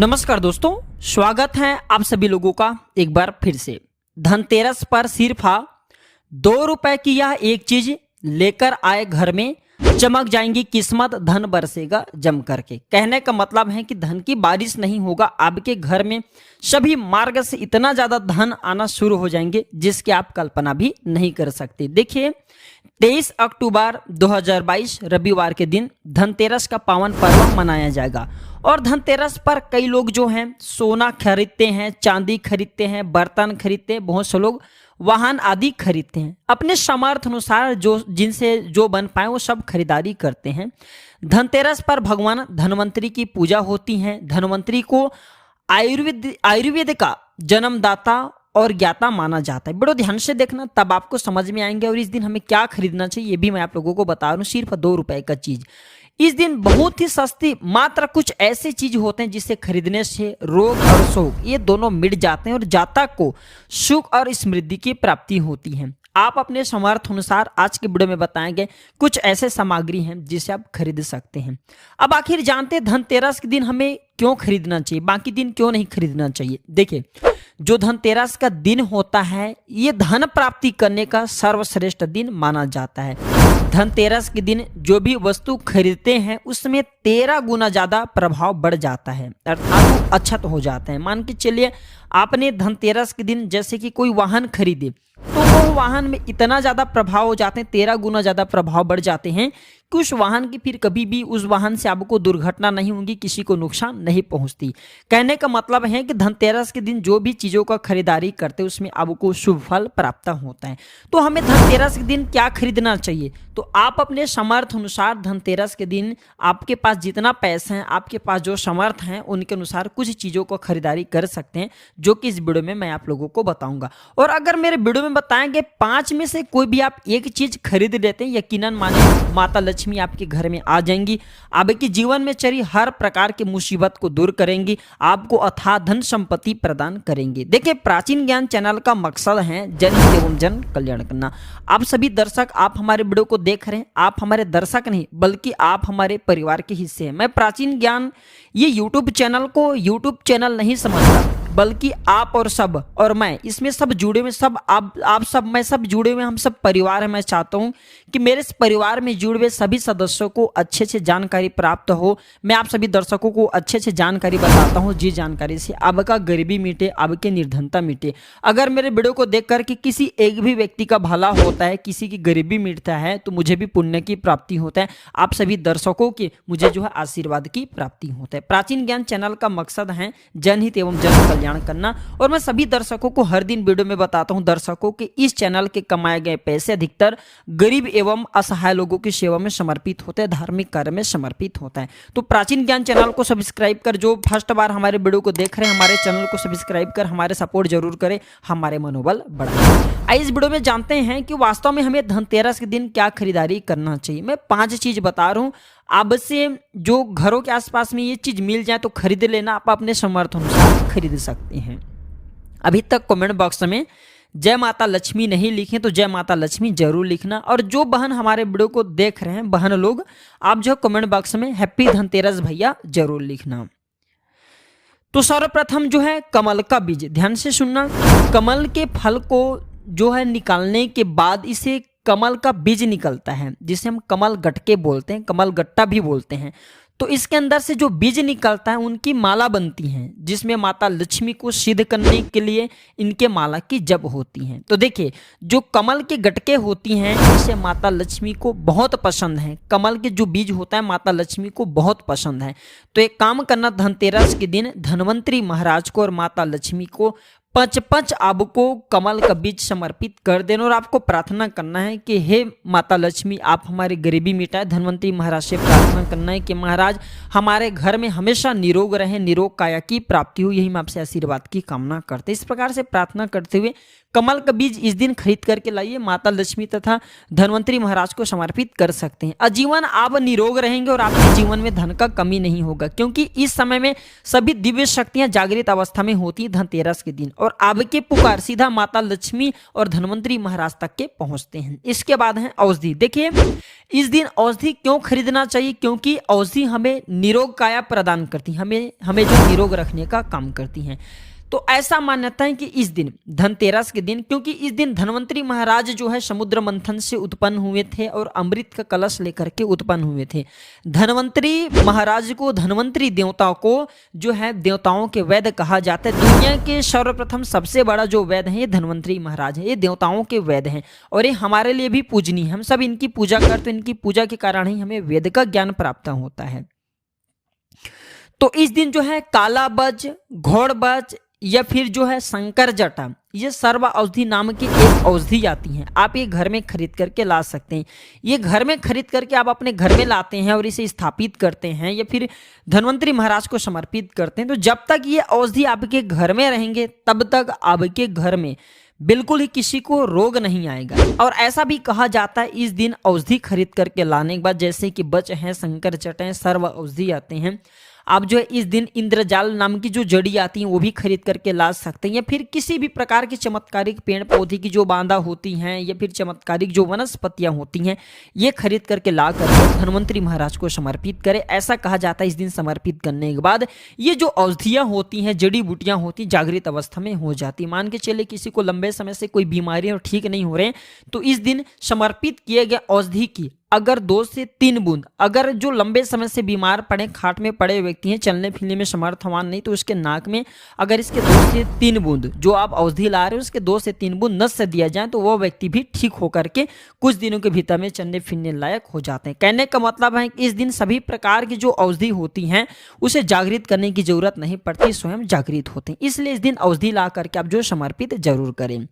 नमस्कार दोस्तों, स्वागत है आप सभी लोगों का एक बार फिर से। धनतेरस पर सिर्फ 2 रुपए की यह एक चीज लेकर आए घर में, चमक जाएंगी किस्मत, धन बरसेगा जम करके। कहने का मतलब है कि धन की बारिश नहीं होगा, आपके घर में सभी मार्ग से इतना ज्यादा धन आना शुरू हो जाएंगे जिसकी आप कल्पना भी नहीं कर सकते। देखिए 23 अक्टूबर 2022 रविवार के दिन धनतेरस का पावन पर्व मनाया जाएगा और धनतेरस पर कई लोग जो हैं सोना खरीदते हैं, चांदी खरीदते हैं, बर्तन खरीदते हैं, बहुत से लोग वाहन आदि खरीदते हैं। अपने सामर्थ्य अनुसार जो जिनसे जो बन पाए वो सब खरीदारी करते हैं। धनतेरस पर भगवान धन्वंतरी की पूजा होती है। धन्वंतरी को आयुर्वेद का जन्मदाता और ज्ञाता माना जाता है। बड़ो ध्यान से देखना, तब आपको समझ में आएंगे। और इस दिन हमें क्या खरीदना चाहिए ये भी मैं आप लोगों को बता रहा हूँ। सिर्फ 2 रुपए का चीज इस दिन बहुत ही सस्ती, मात्र कुछ ऐसे चीज होते हैं जिसे खरीदने से रोग और शोक ये दोनों मिट जाते हैं और जातक को सुख और समृद्धि की प्राप्ति होती है। आप अपने सामर्थ्य अनुसार आज के वीडियो में बताएंगे कुछ ऐसे सामग्री हैं जिसे आप खरीद सकते हैं। अब आखिर जानते हैं धनतेरस के दिन हमें क्यों खरीदना चाहिए, बाकी दिन क्यों नहीं खरीदना चाहिए। देखिए, जो धनतेरस का दिन होता है ये धन प्राप्ति करने का सर्वश्रेष्ठ दिन माना जाता है। धनतेरस के दिन जो भी वस्तु खरीदते हैं उसमें 13 गुना ज्यादा प्रभाव बढ़ जाता है, अर्थात वो अच्छत हो जाता है। मान के चलिए आपने धनतेरस के दिन जैसे कि कोई वाहन खरीदे तो वो वाहन में इतना ज्यादा प्रभाव हो जाते हैं, 13 गुना ज्यादा प्रभाव बढ़ जाते हैं कि उस वाहन की फिर कभी भी उस वाहन से आपको दुर्घटना नहीं होगी, किसी को नुकसान नहीं पहुंचती। कहने का मतलब है कि धनतेरस के दिन जो भी चीजों का खरीदारी करते हैं उसमें आपको शुभ फल प्राप्त होता है। तो हमें धनतेरस के दिन क्या खरीदना चाहिए, तो आप अपने समर्थ अनुसार धनतेरस के दिन आपके पास जितना पैसा है, आपके पास जो समर्थ है उनके अनुसार कुछ चीजों को खरीदारी कर सकते हैं, जो कि इस वीडियो में मैं आप लोगों को बताऊंगा। और अगर मेरे वीडियो में बताएंगे 5 में से कोई भी आप एक चीज खरीद लेते हैं, यकीनन माने माता लक्ष्मी आपके घर में आ जाएंगी, आपके जीवन में चली हर प्रकार की मुसीबत को दूर करेंगी, आपको अथाह धन संपत्ति प्रदान करेंगे। देखिए, प्राचीन ज्ञान चैनल का मकसद है जन हित एवं जन कल्याण करना। आप सभी दर्शक, आप हमारे वीडियो को देख रहे हैं, आप हमारे दर्शक नहीं बल्कि आप हमारे परिवार के हिस्से हैं। मैं प्राचीन ज्ञान ये यूट्यूब चैनल को यूट्यूब चैनल नहीं समझता, बल्कि आप और सब और मैं इसमें सब जुड़े हुए, सब आप सब मैं सब जुड़े हुए, हम सब परिवार है। मैं चाहता हूं कि मेरे इस परिवार में जुड़े हुए सभी सदस्यों को अच्छे से जानकारी प्राप्त हो। मैं आप सभी दर्शकों को अच्छे से जानकारी बताता हूं, जिस जानकारी से आपका गरीबी मिटे, आपके निर्धनता मिटे। अगर मेरे वीडियो को देख कर के किसी एक भी व्यक्ति का भला होता है, किसी की गरीबी मिटता है, तो मुझे भी पुण्य की प्राप्ति होता है। आप सभी दर्शकों की मुझे जो है आशीर्वाद की प्राप्ति होता है। प्राचीन ज्ञान चैनल का मकसद है जनहित एवं जन कल्याण करना। और मैं सभी दर्शकों को हर दिन वीडियो में बताता हूं दर्शकों के इस चैनल के कमाए गए पैसे अधिकतर गरीब एवं असहाय लोगों की सेवा में समर्पित होते हैं, धार्मिक कार्य में समर्पित होता है। तो प्राचीन ज्ञान चैनल को सब्सक्राइब कर, जो फर्स्ट बार हमारे वीडियो को देख रहे हैं, हमारे चैनल को सब्सक्राइब कर हमारे सपोर्ट जरूर करें, हमारे मनोबल बढ़ाएं। आइए इस वीडियो में जानते हैं कि वास्तव में हमें धनतेरस के दिन क्या खरीदारी करना चाहिए। मैं 5 चीज बता रहा हूं, अब से जो घरों के आसपास में ये चीज मिल जाए तो खरीद लेना, आप अपने सामर्थ्य अनुसार खरीद सकते हैं। अभी तक कमेंट बॉक्स में जय माता लक्ष्मी नहीं लिखे तो जय माता लक्ष्मी जरूर लिखना। और जो बहन हमारे वीडियो को देख रहे हैं, बहन लोग, आप जो कमेंट बॉक्स में हैप्पी धनतेरस भैया जरूर लिखना। तो सर्वप्रथम जो है कमल का बीज, ध्यान से सुनना। कमल के फल को जो है निकालने के बाद इसे कमल का बीज निकलता है, जिसे हम कमल गट्टे बोलते हैं, कमल गट्टा भी बोलते हैं। तो इसके अंदर से जो बीज निकलता है उनकी माला बनती है, जिसमें माता लक्ष्मी को सिद्ध करने के लिए इनके माला की जप होती है। तो देखिए, जो कमल के गटके होती हैं इसे माता लक्ष्मी को बहुत पसंद है। कमल के जो बीज होता है माता लक्ष्मी को बहुत पसंद है। तो एक काम करना, धनतेरस के दिन धन्वंतरी महाराज को और माता लक्ष्मी को 5 आपको कमल का बीज समर्पित कर देना और आपको प्रार्थना करना है कि हे माता लक्ष्मी, आप हमारी गरीबी मिटाए। धन्वंतरी महाराज से प्रार्थना करना है कि महाराज हमारे घर में हमेशा निरोग रहे, निरोग काया की प्राप्ति हो, यही मैं आपसे आशीर्वाद की कामना करते। इस प्रकार से प्रार्थना करते हुए कमल का बीज इस दिन खरीद करके लाइए, माता लक्ष्मी तथा धन्वंतरी महाराज को समर्पित कर सकते हैं। आजीवन आप निरोग रहेंगे और आपके जीवन में धन का कमी नहीं होगा, क्योंकि इस समय में सभी दिव्य शक्तियां जागृत अवस्था में होती है धनतेरस के दिन। और आपके पुकार सीधा माता लक्ष्मी और धन्वंतरी महाराज तक के पहुंचते हैं। इसके बाद है औषधि। देखिए इस दिन औषधि क्यों खरीदना चाहिए, क्योंकि औषधि हमें निरोग काया प्रदान करती है, हमें जो निरोग रखने का काम करती हैं। तो ऐसा मान्यता है कि इस दिन धनतेरस के दिन, क्योंकि इस दिन धन्वंतरी महाराज जो है समुद्र मंथन से उत्पन्न हुए थे और अमृत का कलश लेकर के उत्पन्न हुए थे। धन्वंतरी महाराज को, धन्वंतरी देवता को जो है देवताओं के वैद्य कहा जाता है। दुनिया के सर्वप्रथम सबसे बड़ा जो वैद्य है ये धन्वंतरी महाराज है, ये देवताओं के वैद्य हैं और ये हमारे लिए भी पूजनीय है। हम सब इनकी पूजा करते हैं, इनकी पूजा के कारण ही हमें वेद का ज्ञान प्राप्त होता है। तो इस दिन जो है काला बज, घोड़ बज या फिर जो है शंकर जटा, ये सर्व औषधि नाम की एक औषधि आती है। आप ये घर में खरीद करके ला सकते हैं। ये घर में खरीद करके आप अपने घर में लाते हैं और इसे स्थापित करते हैं या फिर धन्वंतरी महाराज को समर्पित करते हैं। तो जब तक ये औषधि आपके घर में रहेंगे तब तक आपके घर में बिल्कुल ही किसी को रोग नहीं आएगा। और ऐसा भी कहा जाता है इस दिन औषधि खरीद करके लाने के बाद, जैसे कि बच हैं, शंकर जट हैं, सर्व औषधि आते हैं, आप जो है इस दिन इंद्रजाल नाम की जो जड़ी आती है वो भी खरीद करके ला सकते हैं। या फिर किसी भी प्रकार की चमत्कारिक पेड़ पौधे की जो बांधा होती हैं या फिर चमत्कारिक जो वनस्पतियां होती हैं ये खरीद करके ला करके धन्वंतरी महाराज को समर्पित करें। ऐसा कहा जाता है इस दिन समर्पित करने के बाद ये जो औषधियाँ होती हैं, जड़ी बूटियाँ होती, जागृत अवस्था में हो जाती। मान के चले किसी को लंबे समय से कोई बीमारी और ठीक नहीं हो रहे, तो इस दिन समर्पित किए गए औषधि की अगर 2 से 3 बूंद, अगर जो लंबे समय से बीमार पड़े, खाट में पड़े व्यक्ति हैं, चलने फिरने में समर्थवान नहीं, तो उसके नाक में अगर इसके 2 से 3 बूंद जो आप औषधि ला रहे हो उसके 2 से 3 बूंद नस से दिया जाए तो वो व्यक्ति भी ठीक होकर के कुछ दिनों के भीतर में चलने फिरने लायक हो जाते हैं। कहने का मतलब है कि इस दिन सभी प्रकार की जो औषधि होती हैं उसे जागृत करने की जरूरत नहीं पड़ती, स्वयं जागृत होते हैं। इसलिए इस दिन औषधि ला करके आप जो समर्पित जरूर करें।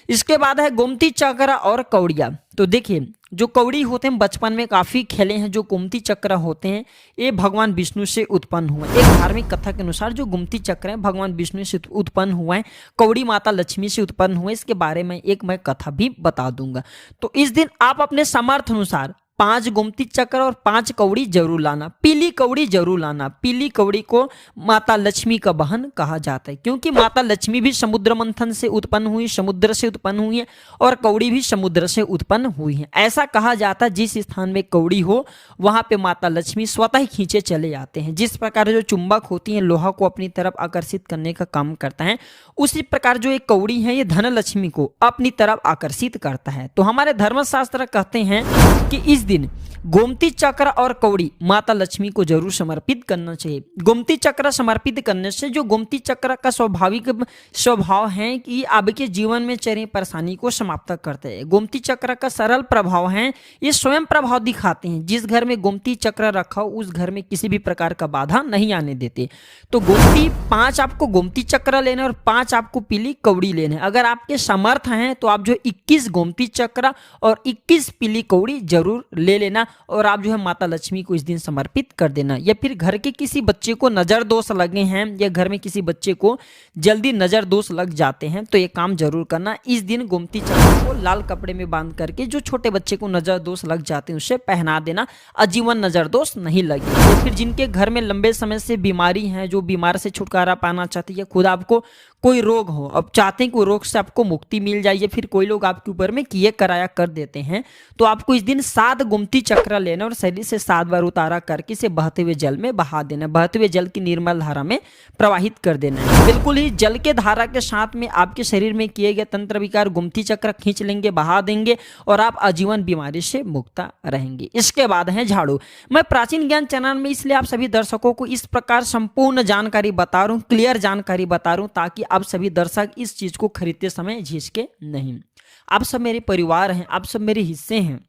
इसके बाद है गोमती चक्र और कौड़िया। तो देखिए जो कौड़ी होते हैं बचपन में काफ़ी खेले हैं। जो गोमती चक्र होते हैं ये भगवान विष्णु से उत्पन्न हुए। एक धार्मिक कथा के अनुसार जो गोमती चक्र है भगवान विष्णु से उत्पन्न हुआ है, कौड़ी माता लक्ष्मी से उत्पन्न हुए। इसके बारे में एक मैं कथा भी बता दूंगा। तो इस दिन आप अपने सामर्थ्य अनुसार 5 गोमती चक्र और 5 कौड़ी जरूर लाना। पीली कौड़ी जरूर लाना। पीली कौड़ी को माता लक्ष्मी का बहन कहा जाता है, क्योंकि माता लक्ष्मी भी समुद्र मंथन से उत्पन्न हुई, समुद्र से उत्पन्न हुई है और कौड़ी भी समुद्र से उत्पन्न हुई है। ऐसा कहा जाता है जिस स्थान में कौड़ी हो वहां पे माता लक्ष्मी स्वतः ही खींचे चले आते हैं। जिस प्रकार जो चुंबक होती है लोहा को अपनी तरफ आकर्षित करने का काम करता है, उसी प्रकार जो एक कौड़ी है ये धन लक्ष्मी को अपनी तरफ आकर्षित करता है। तो हमारे धर्मशास्त्र कहते हैं कि इस दिन गोमती चक्र और कौड़ी माता लक्ष्मी को जरूर समर्पित करना चाहिए। गोमती चक्र समर्पित करने से जो गोमती चक्र का स्वाभाविक स्वभाव है कि आपके जीवन में चल रही परेशानी को समाप्त करते हैं। गोमती चक्र का सरल प्रभाव है, ये स्वयं प्रभाव दिखाते हैं। जिस घर में गोमती चक्र रखा हो उस घर में किसी भी प्रकार का बाधा नहीं आने देते। तो गोमती 5 आपको गोमती चक्र लेना और 5 आपको पीली कौड़ी लेना है। अगर आपके समर्थ हैं तो आप जो 21 गोमती चक्र और 21 पीली कौड़ी जरूर ले लेना और आप जो है माता लक्ष्मी को इस दिन समर्पित कर देना। या फिर घर के किसी बच्चे को नजर दोष लगे हैं या घर में किसी बच्चे को जल्दी नजर दोष लग जाते हैं तो ये काम जरूर करना। इस दिन गोमती चक्र को लाल कपड़े में बांध करके जो छोटे बच्चे को नजर दोष लग जाते हैं उसे पहना देना, आजीवन नजर दोष नहीं लगे। या फिर जिनके घर में लंबे समय से बीमारी है, जो बीमार से छुटकारा पाना चाहते हैं, खुद आपको कोई रोग हो, अब चाहते हैं कि रोग से आपको मुक्ति मिल जाए, या फिर कोई लोग आपके ऊपर में किए कराया कर देते हैं, तो आपको इस दिन 7 गोमती चक्र लेना और शरीर से 7 बार उतारा करके इसे बहते हुए जल में बहा देना। बहते हुए जल की निर्मल धारा में प्रवाहित कर देना है। बिल्कुल ही जल के धारा के साथ में आपके शरीर में किए गए तंत्र विकार गोमती चक्र खींच लेंगे, बहा देंगे और आप आजीवन बीमारी से मुक्त रहेंगे। इसके बाद है झाड़ू। मैं प्राचीन ज्ञान चैनल में इसलिए आप सभी दर्शकों को इस प्रकार संपूर्ण जानकारी बता रहा हूँ, क्लियर जानकारी बता रहा हूँ, ताकि आप सभी दर्शक इस चीज को खरीदते समय झिझके नहीं। आप सब मेरे परिवार हैं, आप सब मेरे हिस्से हैं।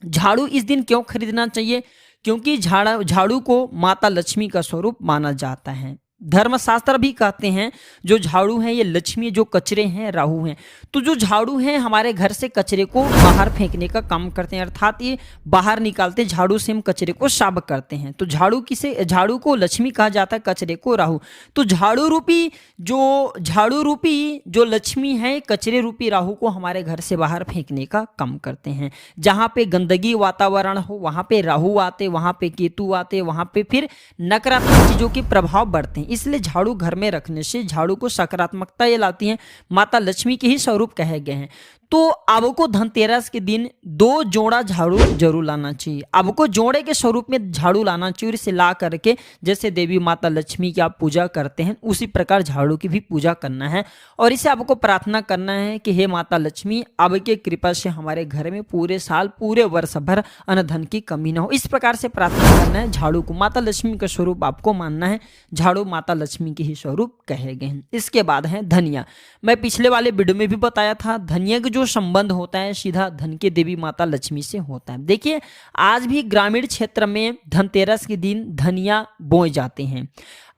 झाड़ू इस दिन क्यों खरीदना चाहिए? क्योंकि झाड़ू को माता लक्ष्मी का स्वरूप माना जाता है। धर्मशास्त्र भी कहते हैं जो झाड़ू है ये लक्ष्मी, जो कचरे हैं राहु हैं। तो जो झाड़ू है हमारे घर से कचरे को बाहर फेंकने का काम करते हैं, अर्थात ये बाहर निकालते, झाड़ू से हम कचरे को साफ करते हैं। तो झाड़ू को लक्ष्मी कहा जाता है, कचरे को राहु। तो झाड़ू रूपी जो लक्ष्मी है कचरे रूपी राहु को हमारे घर से बाहर फेंकने का काम करते हैं। जहाँ पे गंदगी वातावरण हो वहाँ पे राहु आते, वहाँ पे केतु आते, वहाँ पे फिर नकारात्मक चीजों के प्रभाव बढ़ते हैं। हैं, इसलिए झाड़ू घर में रखने से झाड़ू को सकारात्मकता ये लाती है, माता लक्ष्मी के ही स्वरूप कहे गए हैं। तो आपको धनतेरस के दिन 2 जोड़ा झाड़ू जरूर लाना चाहिए। आपको जोड़े के स्वरूप में झाड़ू लाना चाहिए और इसे ला करके जैसे देवी माता लक्ष्मी की आप पूजा करते हैं उसी प्रकार झाड़ू की भी पूजा करना है और इसे आपको प्रार्थना करना है कि हे माता लक्ष्मी, आपके कृपा से हमारे घर में पूरे साल पूरे वर्ष भर अन्न धन की कमी ना हो। इस प्रकार से प्रार्थना करना है। झाड़ू को माता लक्ष्मी का स्वरूप आपको मानना है। झाड़ू माता लक्ष्मी के ही स्वरूप कहे गए हैं। इसके बाद है धनिया। मैं पिछले वाले वीडियो में भी बताया था, धनिया जो संबंध होता है सीधा धन के देवी माता लक्ष्मी से होता है। देखिए, आज भी ग्रामीण क्षेत्र में धनतेरस के दिन धनिया बोए जाते हैं।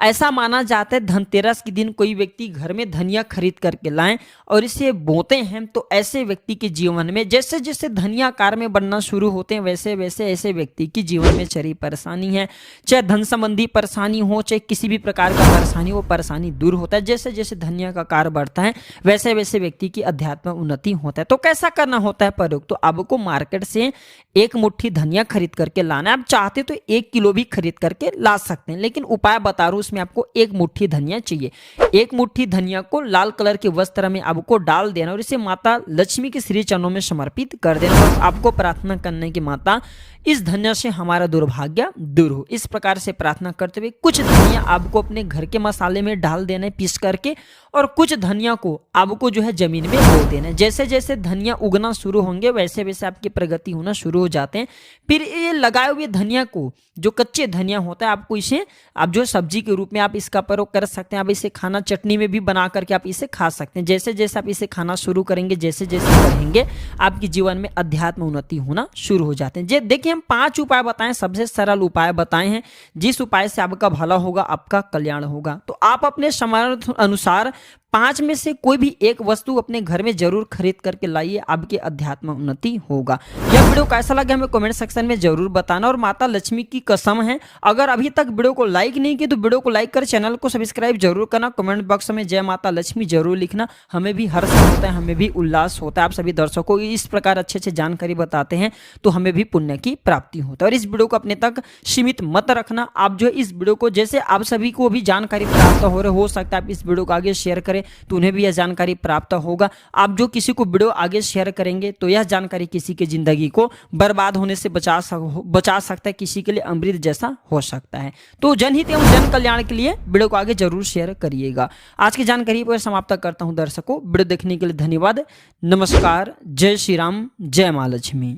ऐसा माना जाता है धनतेरस के दिन कोई व्यक्ति घर में धनिया खरीद करके लाएं और इसे बोते हैं तो ऐसे व्यक्ति के जीवन में जैसे जैसे धनिया आकार में बनना शुरू होते हैं वैसे वैसे ऐसे व्यक्ति की जीवन में चरी परेशानी है, चाहे धन संबंधी परेशानी हो चाहे किसी भी प्रकार का परेशानी, वो परेशानी दूर होता है। जैसे जैसे धनिया का आकार बढ़ता है वैसे वैसे व्यक्ति की अध्यात्म उन्नति होता है। तो कैसा करना होता है प्रयोग? तो आपको मार्केट से 1 मुट्ठी धनिया खरीद करके लाना है। आप चाहते तो 1 किलो भी खरीद करके ला सकते हैं, लेकिन उपाय बता रहा हूं, उसमें आपको 1 मुट्ठी धनिया चाहिए। 1 मुट्ठी धनिया को लाल कलर के वस्त्र में आपको डाल देना और इसे माता लक्ष्मी के श्री चरणों में समर्पित कर देना और आपको प्रार्थना करने की माता इस धनिया से हमारा दुर्भाग्य दूर हो। इस प्रकार से प्रार्थना करते हुए कुछ धनिया आपको अपने घर के मसाले में डाल देना है पीस करके और कुछ धनिया को आपको जो है जमीन में बो देना है। जैसे जैसे धनिया उगना शुरू होंगे वैसे वैसे आपकी प्रगति होना शुरू हो जाते हैं। फिर ये लगाए हुए धनिया को, जो कच्चे धनिया होता है, आपको इसे आप जो सब्जी के रूप में आप इसका प्रयोग कर सकते हैं। आप इसे खाना चटनी में भी बना करके आप इसे खा सकते हैं। जैसे जैसे आप इसे खाना शुरू करेंगे, जैसे जैसे बढ़ेंगे, आपके जीवन में अध्यात्म उन्नति होना शुरू हो जाते हैं। देखिए, हम 5 उपाय बताएं, सबसे सरल उपाय बताए हैं, जिस उपाय से आपका भला होगा, आपका कल्याण होगा। तो आप अपने सामर्थ्य अनुसार 5 में से कोई भी एक वस्तु अपने घर में जरूर खरीद करके लाइए, आपके अध्यात्म उन्नति होगा। यह वीडियो कैसा लगा हमें कमेंट सेक्शन में जरूर बताना और माता लक्ष्मी की कसम है, अगर अभी तक वीडियो को लाइक नहीं किया तो वीडियो को लाइक कर चैनल को सब्सक्राइब जरूर करना। कमेंट बॉक्स में जय माता लक्ष्मी जरूर लिखना, हमें भी हर्ष होता है, हमें भी उल्लास होता है। आप सभी दर्शकों को इस प्रकार अच्छे अच्छे जानकारी बताते हैं तो हमें भी पुण्य की प्राप्ति होता है। और इस वीडियो को अपने तक सीमित मत रखना। आप जो इस वीडियो को, जैसे आप सभी को भी जानकारी प्राप्त हो सकता है आप इस वीडियो को आगे शेयर करें तो उन्हें भी यह जानकारी प्राप्त होगा। आप जो किसी को वीडियो आगे शेयर करेंगे तो यह जानकारी किसी की जिंदगी को बर्बाद होने से बचा सकता है, किसी के लिए अमृत जैसा हो सकता है। तो जनहित एवं जन कल्याण के लिए वीडियो को आगे जरूर शेयर करिएगा। आज की जानकारी पर समाप्त करता हूं दर्शकों। वीडियो देखने के लिए धन्यवाद। नमस्कार। जय श्री राम, जय मां लक्ष्मी।